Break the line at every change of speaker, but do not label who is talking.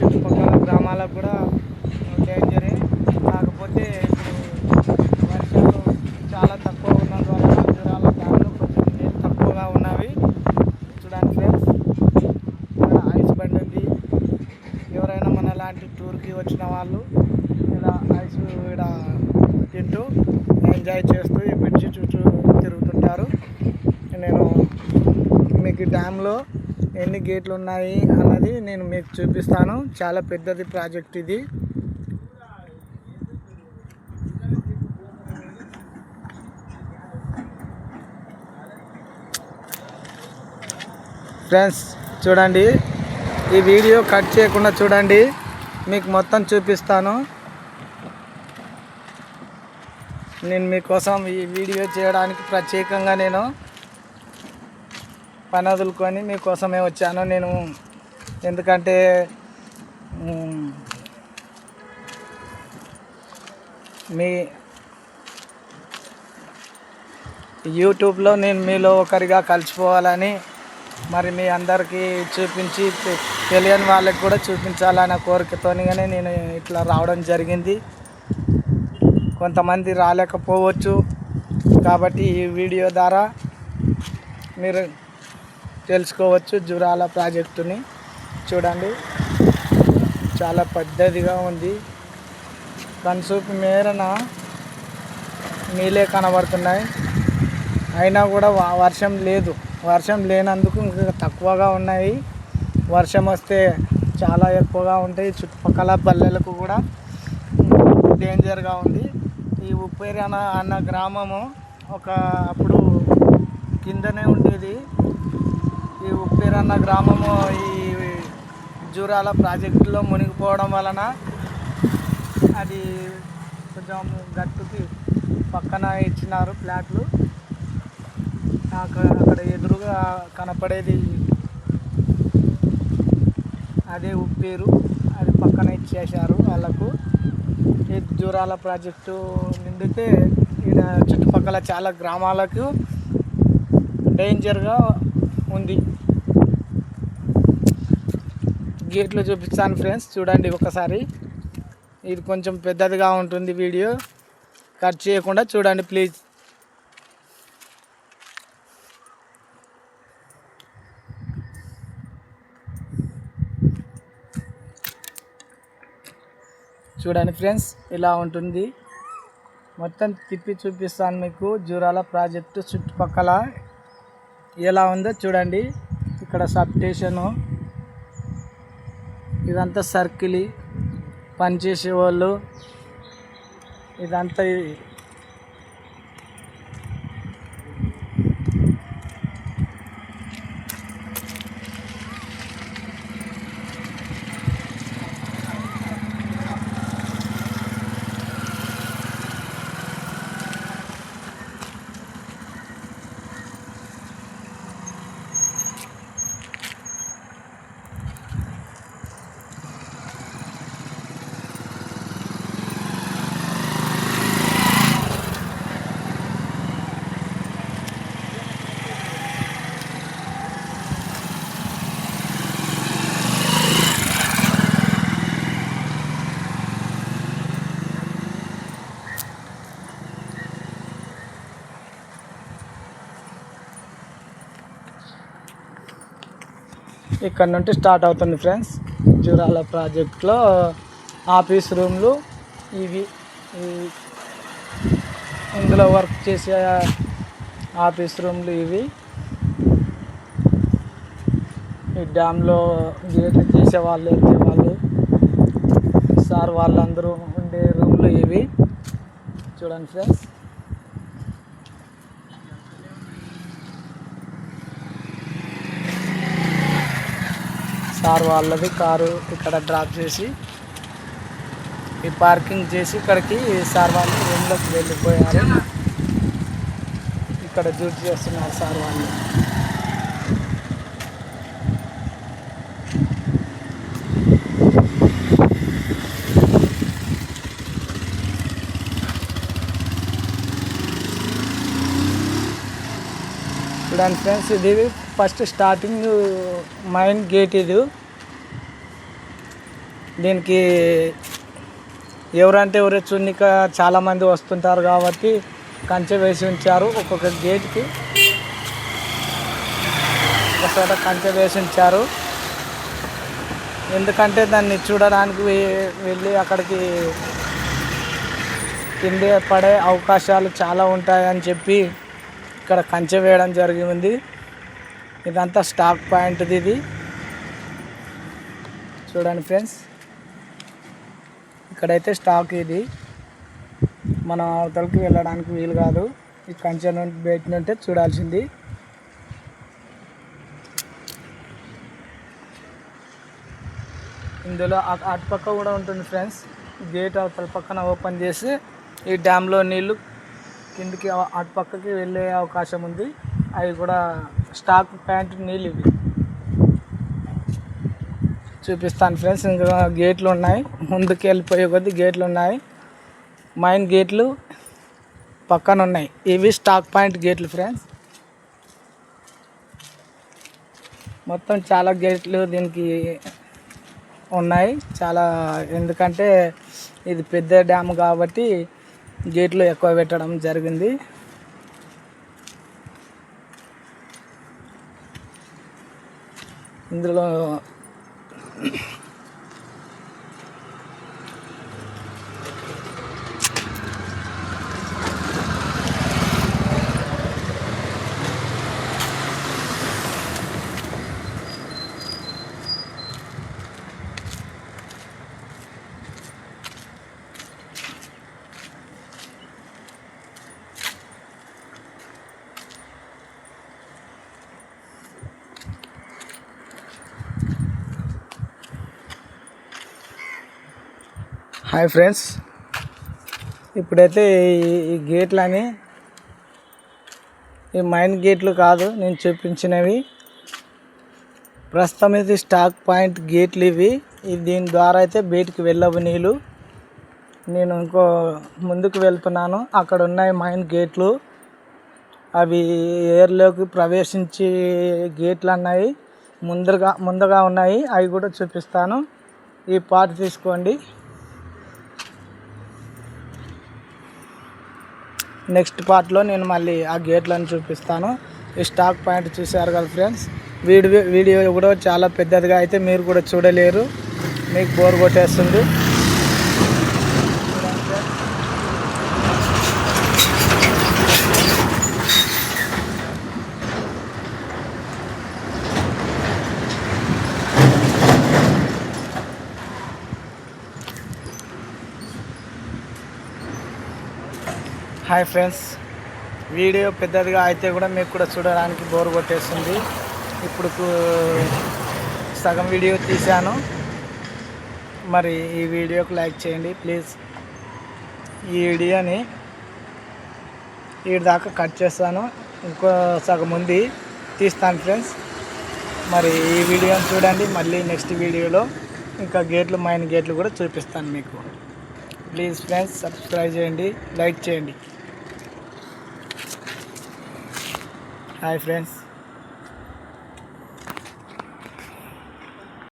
చుట్టుపక్కల గ్రామాలకు కూడా డేంజరే. కాకపోతే ఇప్పుడు వర్షాలు చాలా తక్కువ ఉన్నందువల్ల జూరాల డ్యాంలో కొంచెం నీళ్ళు తక్కువగా ఉన్నవి. చూడండి ఫ్రెండ్స్, ఇక్కడ ఐస్ బండి ఉంది. ఎవరైనా మన లాంటి టూర్కి వచ్చిన వాళ్ళు ఇలా ఐస్ ఇక్కడ తింటూ ఎంజాయ్ చేస్తూ ఈ బ్రిడ్జి చుట్టూ తిరుగుతుంటారు. నేను మీకు డ్యామ్లో ఎన్ని గేట్లు ఉన్నాయి అన్నది నేను మీకు చూపిస్తాను. చాలా పెద్దది ప్రాజెక్ట్ ఇది. ఫ్రెండ్స్ చూడండి, ఈ వీడియో కట్ చేయకుండా చూడండి, మీకు మొత్తం చూపిస్తాను. నేను మీకోసం ఈ వీడియో చేయడానికి ప్రత్యేకంగా నేను పని వదులుకొని మీకోసమే వచ్చాను. నేను ఎందుకంటే మీ యూట్యూబ్లో నేను మీలో ఒకరిగా కలిసిపోవాలని, మరి మీ అందరికీ చూపించి తెలియని వాళ్ళకి కూడా చూపించాలన్న కోరికతోనిగానే నేను ఇట్లా రావడం జరిగింది. కొంతమంది రాలేకపోవచ్చు, కాబట్టి ఈ వీడియో ద్వారా మీరు తెలుసుకోవచ్చు జూరాల ప్రాజెక్టుని. చూడండి, చాలా పెద్దదిగా ఉంది. కనుసూపు మేరన నీళ్ళే కనబడుతున్నాయి. అయినా కూడా వర్షం లేదు. వర్షం లేనందుకు ఇంకా తక్కువగా ఉన్నాయి. వర్షం వస్తే చాలా ఎక్కువగా ఉంటాయి. చుట్టుపక్కల పల్లెలకు కూడా డేంజర్గా ఉంది. ఈ ఉప్పేరి అన్న గ్రామము అప్పుడు కిందనే ఉండేది. ఈ ఉప్పేరి అన్న గ్రామము ఈ జూరాల ప్రాజెక్టులో మునిగిపోవడం వలన అది కొంచెం గట్టుకి పక్కన ఇచ్చినారు ఫ్లాట్లు. అక్కడ ఎదురుగా కనపడేది అదే ఉప్పేరు, అది పక్కన ఇచ్చేశారు వాళ్ళకు. ఈ జూరాల ప్రాజెక్టు నిండితే ఈడ చుట్టుపక్కల చాలా గ్రామాలకు డేంజర్గా ఉంది. గేట్లు చూపిస్తాను ఫ్రెండ్స్, చూడండి ఒకసారి. ఇది కొంచెం పెద్దదిగా ఉంటుంది. వీడియో కట్ చేయకుండా చూడండి ప్లీజ్. చూడండి ఫ్రెండ్స్, ఇలా ఉంటుంది. మొత్తం తిప్పి చూపిస్తాను మీకు. జూరాల ప్రాజెక్టు చుట్టుపక్కల ఎలా ఉందో చూడండి. ఇక్కడ సబ్ స్టేషను, ఇదంతా సర్కిల్, పనిచేసే వాళ్ళు, ఇదంతా ఇక్కడ నుండి స్టార్ట్ అవుతుంది ఫ్రెండ్స్. జూరాల ప్రాజెక్ట్లో ఆఫీస్ రూమ్లు ఇవి. ఇందులో వర్క్ చేసే ఆఫీస్ రూమ్లు ఇవి. ఈ డ్యామ్లో గేట్లు చేసేవాళ్ళు, ఎక్కేవాళ్ళు, సార్ వాళ్ళందరూ ఉండే రూమ్లు ఇవి. చూడండి ఫ్రెండ్స్, సార్ వాళ్ళది కారు ఇక్కడ డ్రాప్ చేసి ఈ పార్కింగ్ చేసి ఇక్కడికి సార్ వాళ్ళు రూమ్లోకి వెళ్ళిపోయారు. ఇక్కడ డ్యూటీ చేస్తున్నారు సార్ వాళ్ళు. చూడండి ఫ్రెండ్స్, ఇది ఫస్ట్ స్టార్టింగ్ మెయిన్ గేట్. ఇది దీనికి ఎవరంటే ఎవరే చూడనిక చాలామంది వస్తుంటారు కాబట్టి కంచె వేసి ఉంచారు. ఒక్కొక్క గేట్కి ఒకసారి కంచె వేసి ఉంచారు. ఎందుకంటే దాన్ని చూడడానికి వెళ్ళి అక్కడికి కింద పడే అవకాశాలు చాలా ఉంటాయని చెప్పి ఇక్కడ కంచె వేయడం జరిగింది. ఇదంతా స్టాక్ పాయింట్ది. ఇది చూడండి ఫ్రెండ్స్, ఇక్కడైతే స్టాక్ ఇది. మనం అవతలకి వెళ్ళడానికి వీలు కాదు. ఈ కంచె నుండి బయట నుంటే చూడాల్సింది. ఇందులో అటుపక్క కూడా ఉంటుంది ఫ్రెండ్స్. గేట్ అవతల పక్కన ఓపెన్ చేసి ఈ డ్యామ్లో నీళ్ళు కిందికి అటుపక్కకి వెళ్ళే అవకాశం ఉంది. అవి కూడా స్టాక్ ప్యాంట్ నీళ్ళు ఇవి చూపిస్తాను ఫ్రెండ్స్. ఇంకా గేట్లు ఉన్నాయి, ముందుకు వెళ్ళిపోయే కొద్ది గేట్లు ఉన్నాయి. మైన్ గేట్లు పక్కన ఉన్నాయి. ఇవి స్టాక్ పాయింట్ గేట్లు ఫ్రెండ్స్. మొత్తం చాలా గేట్లు దీనికి ఉన్నాయి చాలా. ఎందుకంటే ఇది పెద్ద డ్యామ్ కాబట్టి గేట్లు ఎక్కువ పెట్టడం జరిగింది. ఇందులో హాయ్ ఫ్రెండ్స్, ఇప్పుడైతే ఈ గేట్లని ఈ మైన్ గేట్లు కాదు నేను చూపించినవి. ప్రస్తుతం ఇది స్టాక్ పాయింట్ గేట్లు ఇవి. దీని ద్వారా అయితే బయటికి వెళ్ళవు నీళ్ళు. నేను ఇంకో ముందుకు వెళ్తున్నాను. అక్కడ ఉన్నాయి మైన్ గేట్లు. అవి ఎయిర్లోకి ప్రవేశించే గేట్లు అన్నాయి ముందుగా ఉన్నాయి. అవి కూడా చూపిస్తాను. ఈ పార్ట్ తీసుకోండి. నెక్స్ట్ పార్ట్లో నేను మళ్ళీ ఆ గేట్లను చూపిస్తాను. ఈ స్టాక్ పాయింట్ చూశారు కదా ఫ్రెండ్స్. వీడియో కూడా చాలా పెద్దదిగా అయితే మీరు కూడా చూడలేరు, మీకు బోర్ కొట్టేస్తుంది. హాయ్ ఫ్రెండ్స్, వీడియో పెద్దదిగా అయితే కూడా మీకు కూడా చూడడానికి బోర్ కొట్టేస్తుంది. ఇప్పుడు సగం వీడియో తీశాను. మరి ఈ వీడియోకి లైక్ చేయండి ప్లీజ్. ఈ వీడియోని వీడి దాకా కట్ చేస్తాను, ఇంకో సగం ఉంది తీస్తాను ఫ్రెండ్స్. మరి ఈ వీడియోని చూడండి. మళ్ళీ నెక్స్ట్ వీడియోలో ఇంకా గేట్లు మైన్ గేట్లు కూడా చూపిస్తాను మీకు. ప్లీజ్ ఫ్రెండ్స్ సబ్స్క్రైబ్ చేయండి, లైక్ చేయండి. Hi friends.